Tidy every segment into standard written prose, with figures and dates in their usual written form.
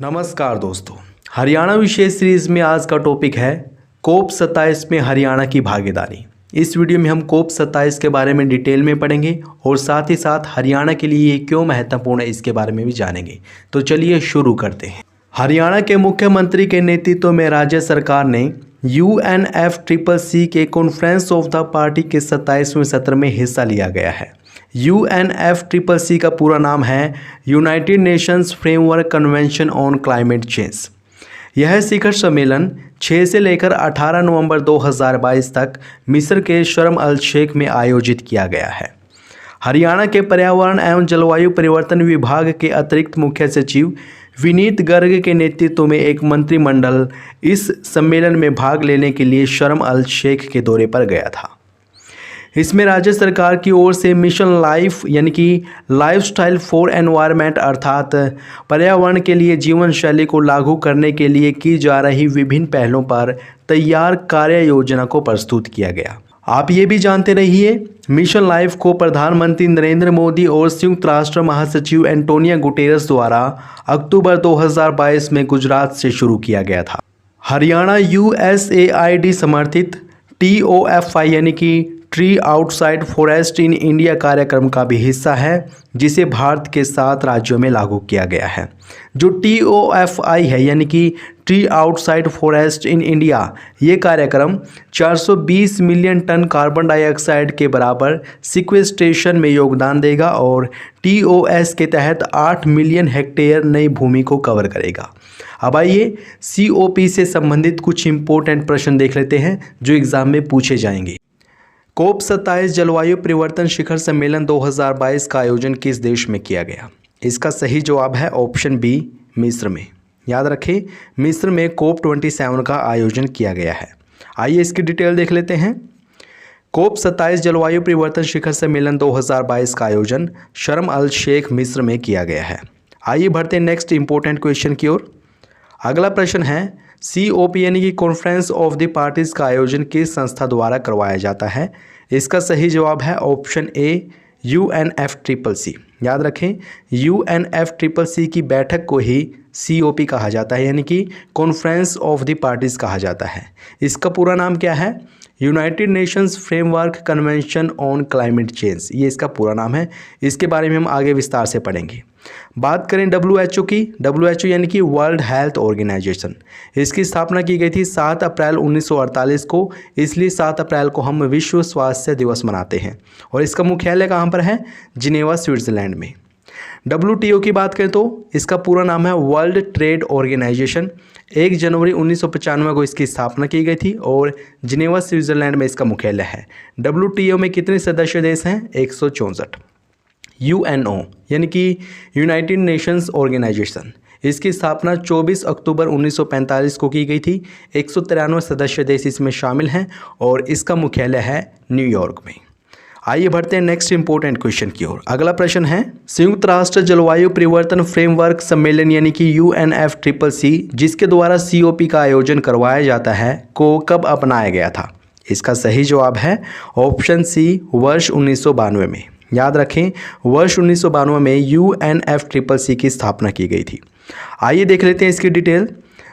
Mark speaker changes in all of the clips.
Speaker 1: नमस्कार दोस्तों, हरियाणा विशेष सीरीज में आज का टॉपिक है कोप 27 में हरियाणा की भागीदारी। इस वीडियो में हम कोप 27 के बारे में डिटेल में पढ़ेंगे और साथ ही साथ हरियाणा के लिए ये क्यों महत्वपूर्ण है इसके बारे में भी जानेंगे। तो चलिए शुरू करते हैं। हरियाणा के मुख्यमंत्री के नेतृत्व में राज्य सरकार ने UNFCCC के कॉन्फ्रेंस ऑफ द पार्टी के 27वें सत्र में हिस्सा लिया गया है। UNFCCC का पूरा नाम है United Nations framework convention on climate change. यह शिखर सम्मेलन 6 से लेकर 18 नवंबर 2022 तक मिस्र के शर्म अल शेख में आयोजित किया गया है। हरियाणा के पर्यावरण एवं जलवायु परिवर्तन विभाग के अतिरिक्त मुख्य सचिव विनीत गर्ग के नेतृत्व में एक मंत्रिमंडल इस सम्मेलन में भाग लेने के लिए शर्म अल शेख के दौरे पर गया था। इसमें राज्य सरकार की ओर से मिशन लाइफ यानी कि लाइफस्टाइल फॉर एनवायरनमेंट अर्थात पर्यावरण के लिए जीवन शैली को लागू करने के लिए की जा रही विभिन्न पहलों पर तैयार कार्य योजना को प्रस्तुत किया गया। आप ये भी जानते रहिए, मिशन लाइफ को प्रधानमंत्री नरेंद्र मोदी और संयुक्त राष्ट्र महासचिव एंटोनियो गुटेरेस द्वारा अक्टूबर 2022 में गुजरात से शुरू किया गया था। हरियाणा USAID समर्थित TOFI यानी कि tree outside forest in India कार्यक्रम का भी हिस्सा है, जिसे भारत के 7 राज्यों में लागू किया गया है। जो TOFI है यानी कि tree outside forest in India, ये कार्यक्रम 420 मिलियन टन कार्बन डाइऑक्साइड के बराबर सिक्वेस्ट्रेशन में योगदान देगा और TOS के तहत 8 मिलियन हेक्टेयर नई भूमि को कवर करेगा। अब आइए COP से संबंधित कुछ इंपॉर्टेंट प्रश्न देख लेते हैं जो एग्जाम में पूछे जाएंगे। कोप 27 जलवायु परिवर्तन शिखर सम्मेलन 2022 का आयोजन किस देश में किया गया? इसका सही जवाब है ऑप्शन बी, मिस्र में। याद रखें, मिस्र में कोप 27 का आयोजन किया गया है। आइए इसकी डिटेल देख लेते हैं। कोप 27 जलवायु परिवर्तन शिखर सम्मेलन 2022 का आयोजन शर्म अल शेख मिस्र में किया गया है। आइए बढ़ते हैं नेक्स्ट इंपॉर्टेंट क्वेश्चन की ओर। अगला प्रश्न है COP यानी कि कॉन्फ्रेंस ऑफ द पार्टीज का आयोजन किस संस्था द्वारा करवाया जाता है? इसका सही जवाब है ऑप्शन ए, UNFCCC। याद रखें, UNFCCC की बैठक को ही COP कहा जाता है यानी कि कॉन्फ्रेंस ऑफ द पार्टीज कहा जाता है। इसका पूरा नाम क्या है? United Nations framework convention on climate change, ये इसका पूरा नाम है। इसके बारे में हम आगे विस्तार से पढ़ेंगे। बात करें WHO की, WHO यानी कि वर्ल्ड हेल्थ ऑर्गेनाइजेशन, इसकी स्थापना की गई थी 7 अप्रैल 1948 को, इसलिए 7 अप्रैल को हम विश्व स्वास्थ्य दिवस मनाते हैं। और इसका मुख्यालय कहाँ पर है? जिनेवा, स्विट्जरलैंड में। WTO की बात करें तो इसका पूरा नाम है वर्ल्ड ट्रेड ऑर्गेनाइजेशन। 1 जनवरी 1995 को इसकी स्थापना की गई थी और जिनेवा, स्विट्जरलैंड में इसका मुख्यालय है। WTO में कितने सदस्य देश हैं? 164। UNO यानी कि यूनाइटेड नेशंस ऑर्गेनाइजेशन, इसकी स्थापना 24 अक्टूबर 1945 को की गई थी। 193 सदस्य देश इसमें शामिल हैं और इसका मुख्यालय है न्यूयॉर्क में। आइए बढ़ते हैं नेक्स्ट इंपॉर्टेंट क्वेश्चन की ओर। अगला प्रश्न है संयुक्त राष्ट्र जलवायु परिवर्तन फ्रेमवर्क सम्मेलन यानी कि UNFCCC, जिसके द्वारा COP का आयोजन करवाया जाता है, को कब अपनाया गया था? इसका सही जवाब है ऑप्शन सी, वर्ष 1992 में। याद रखें, वर्ष 1992 में UNFCCC की स्थापना की गई थी। आइए देख लेते हैं इसकी डिटेल।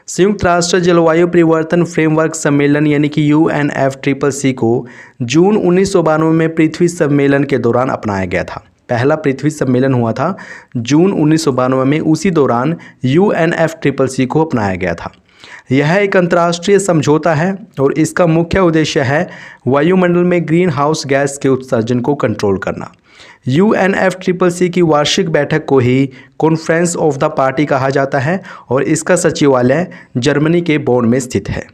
Speaker 1: संयुक्त राष्ट्र जलवायु परिवर्तन फ्रेमवर्क सम्मेलन यानी कि UNFCCC को जून 1992 में पृथ्वी सम्मेलन के दौरान अपनाया गया था। पहला पृथ्वी सम्मेलन हुआ था जून 1992 में, उसी दौरान UNFCCC को अपनाया गया था। यह एक अंतर्राष्ट्रीय समझौता है और इसका मुख्य उद्देश्य है वायुमंडल में ग्रीन हाउस गैस के उत्सर्जन को कंट्रोल करना। UNFCCC की वार्षिक बैठक को ही कॉन्फ्रेंस ऑफ द पार्टी कहा जाता है और इसका सचिवालय जर्मनी के बोन में स्थित है।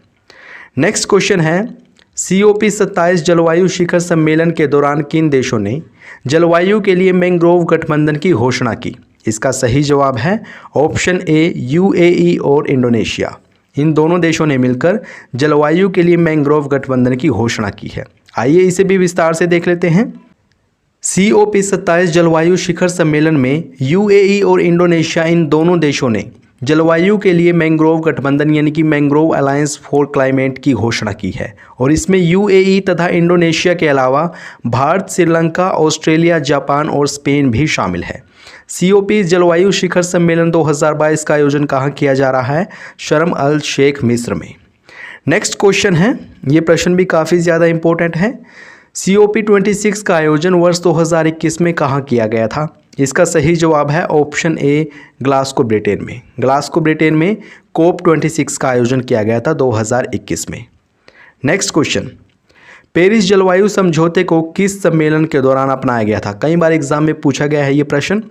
Speaker 1: नेक्स्ट क्वेश्चन है COP 27 जलवायु शिखर सम्मेलन के दौरान किन देशों ने जलवायु के लिए मैंग्रोव गठबंधन की घोषणा की? इसका सही जवाब है ऑप्शन ए, UAE और इंडोनेशिया। इन दोनों देशों ने मिलकर जलवायु के लिए मैंग्रोव गठबंधन की घोषणा की है। आइए इसे भी विस्तार से देख लेते हैं। COP 27 जलवायु शिखर सम्मेलन में UAE और इंडोनेशिया, इन दोनों देशों ने जलवायु के लिए मैंग्रोव गठबंधन यानी कि मैंग्रोव अलायंस फॉर क्लाइमेट की घोषणा की है और इसमें UAE तथा इंडोनेशिया के अलावा भारत, श्रीलंका, ऑस्ट्रेलिया, जापान और स्पेन भी शामिल है। COP जलवायु शिखर सम्मेलन 2022 का आयोजन कहाँ किया जा रहा है? शर्म अल शेख मिस्र में। नेक्स्ट क्वेश्चन है, ये प्रश्न भी काफ़ी ज़्यादा इंपॉर्टेंट है। COP26 का आयोजन वर्ष 2021 में कहाँ किया गया था? इसका सही जवाब है ऑप्शन ए, ग्लासगो ब्रिटेन में। ग्लासगो ब्रिटेन में COP26 का आयोजन किया गया था 2021 में। नेक्स्ट क्वेश्चन, पेरिस जलवायु समझौते को किस सम्मेलन के दौरान अपनाया गया था? कई बार एग्जाम में पूछा गया है ये प्रश्न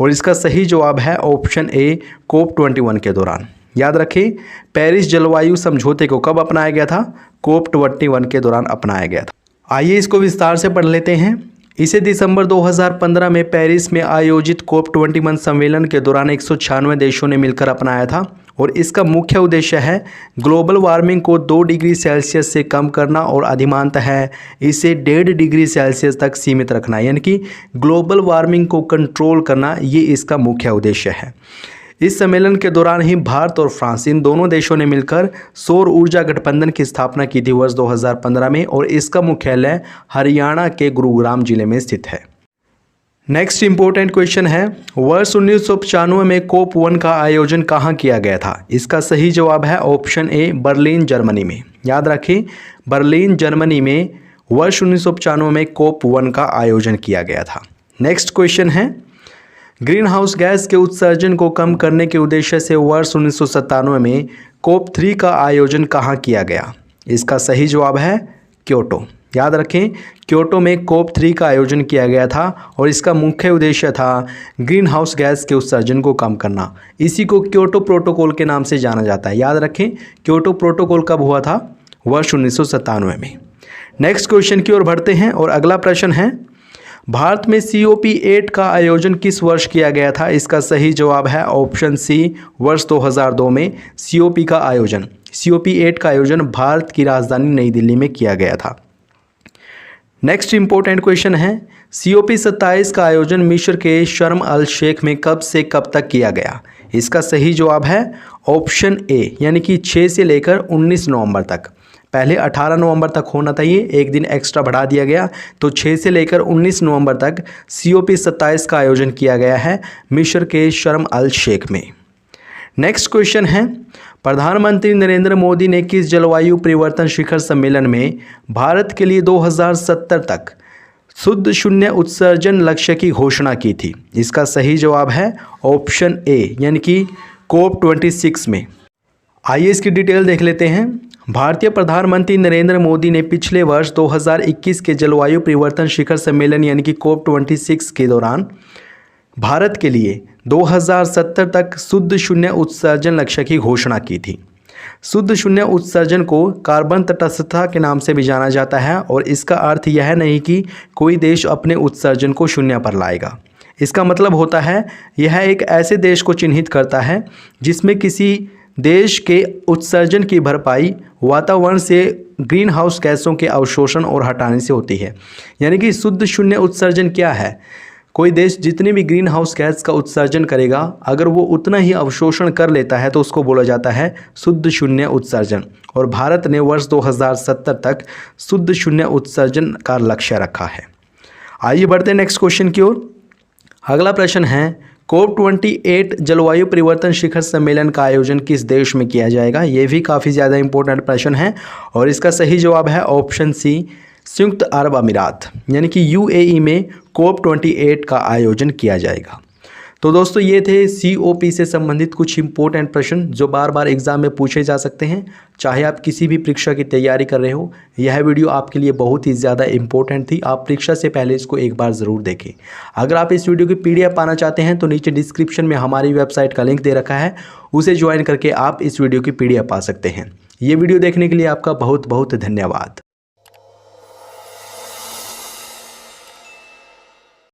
Speaker 1: और इसका सही जवाब है ऑप्शन ए, COP21 के दौरान। याद रखें, पेरिस जलवायु समझौते को कब अपनाया गया था? COP21 के दौरान अपनाया गया था। आइए इसको विस्तार से पढ़ लेते हैं। इसे दिसंबर 2015 में पेरिस में आयोजित COP21 सम्मेलन के दौरान 196 देशों ने मिलकर अपनाया था और इसका मुख्य उद्देश्य है ग्लोबल वार्मिंग को 2 डिग्री सेल्सियस से कम करना और अधिमानतः इसे 1.5 डिग्री सेल्सियस तक सीमित रखना, यानी कि ग्लोबल वार्मिंग को कंट्रोल करना, ये इसका मुख्य उद्देश्य है। इस सम्मेलन के दौरान ही भारत और फ्रांस, इन दोनों देशों ने मिलकर सौर ऊर्जा गठबंधन की स्थापना की थी वर्ष 2015 में और इसका मुख्यालय हरियाणा के गुरुग्राम जिले में स्थित है। नेक्स्ट इंपॉर्टेंट क्वेश्चन है, वर्ष 1995 में COP1 का आयोजन कहाँ किया गया था? इसका सही जवाब है ऑप्शन ए, बर्लिन जर्मनी में। याद रखें, बर्लिन जर्मनी में वर्ष 1995 में COP1 का आयोजन किया गया था। नेक्स्ट क्वेश्चन है, ग्रीन हाउस गैस के उत्सर्जन को कम करने के उद्देश्य से वर्ष 1997 में COP3 का आयोजन कहाँ किया गया? इसका सही जवाब है क्योटो। याद रखें, क्योटो में COP3 का आयोजन किया गया था और इसका मुख्य उद्देश्य था ग्रीन हाउस गैस के उत्सर्जन को कम करना। इसी को क्योटो प्रोटोकॉल के नाम से जाना जाता है। याद रखें, क्योटो प्रोटोकॉल कब हुआ था? वर्ष 1997 में। नेक्स्ट क्वेश्चन की ओर बढ़ते हैं और अगला प्रश्न है, भारत में COP8 का आयोजन किस वर्ष किया गया था? इसका सही जवाब है ऑप्शन सी, वर्ष 2002 में COP का आयोजन, COP8 का आयोजन भारत की राजधानी नई दिल्ली में किया गया था। नेक्स्ट इंपॉर्टेंट क्वेश्चन है, COP27 का आयोजन मिस्र के शर्म अल शेख में कब से कब तक किया गया? इसका सही जवाब है ऑप्शन ए, यानी कि 6 से लेकर 19 नवंबर तक। पहले 18 नवंबर तक होना था, ये एक दिन एक्स्ट्रा बढ़ा दिया गया, तो 6 से लेकर 19 नवंबर तक COP27 का आयोजन किया गया है मिस्र के शर्म अल शेख में। नेक्स्ट क्वेश्चन है, प्रधानमंत्री नरेंद्र मोदी ने किस जलवायु परिवर्तन शिखर सम्मेलन में भारत के लिए 2070 तक शुद्ध शून्य उत्सर्जन लक्ष्य की घोषणा की थी? इसका सही जवाब है ऑप्शन ए, यानी कि COP26 में। आइए इसकी डिटेल देख लेते हैं। भारतीय प्रधानमंत्री नरेंद्र मोदी ने पिछले वर्ष 2021 के जलवायु परिवर्तन शिखर सम्मेलन यानी कि COP26 के दौरान भारत के लिए 2070 तक शुद्ध शून्य उत्सर्जन लक्ष्य की घोषणा की थी। शुद्ध शून्य उत्सर्जन को कार्बन तटस्थता के नाम से भी जाना जाता है और इसका अर्थ यह नहीं कि कोई देश अपने उत्सर्जन को शून्य पर लाएगा। इसका मतलब होता है यह एक ऐसे देश को चिन्हित करता है जिसमें किसी देश के उत्सर्जन की भरपाई वातावरण से ग्रीन हाउस गैसों के अवशोषण और हटाने से होती है। यानी कि शुद्ध शून्य उत्सर्जन क्या है? कोई देश जितने भी ग्रीन हाउस गैस का उत्सर्जन करेगा, अगर वो उतना ही अवशोषण कर लेता है तो उसको बोला जाता है शुद्ध शून्य उत्सर्जन। और भारत ने वर्ष 2070 तक शुद्ध शून्य उत्सर्जन का लक्ष्य रखा है। आइए बढ़ते हैं नेक्स्ट क्वेश्चन की ओर। अगला प्रश्न है, COP28 जलवायु परिवर्तन शिखर सम्मेलन का आयोजन किस देश में किया जाएगा? ये भी काफ़ी ज़्यादा इंपॉर्टेंट प्रश्न है और इसका सही जवाब है ऑप्शन सी, संयुक्त अरब अमीरात यानी कि UAE में COP28 का आयोजन किया जाएगा। तो दोस्तों ये थे COP से संबंधित कुछ इंपॉर्टेंट प्रश्न जो बार बार एग्जाम में पूछे जा सकते हैं। चाहे आप किसी भी परीक्षा की तैयारी कर रहे हो, यह वीडियो आपके लिए बहुत ही ज़्यादा इंपॉर्टेंट थी। आप परीक्षा से पहले इसको एक बार ज़रूर देखें। अगर आप इस वीडियो की PDF पाना चाहते हैं तो नीचे डिस्क्रिप्शन में हमारी वेबसाइट का लिंक दे रखा है, उसे ज्वाइन करके आप इस वीडियो की PDF पा सकते हैं। ये वीडियो देखने के लिए आपका बहुत बहुत धन्यवाद।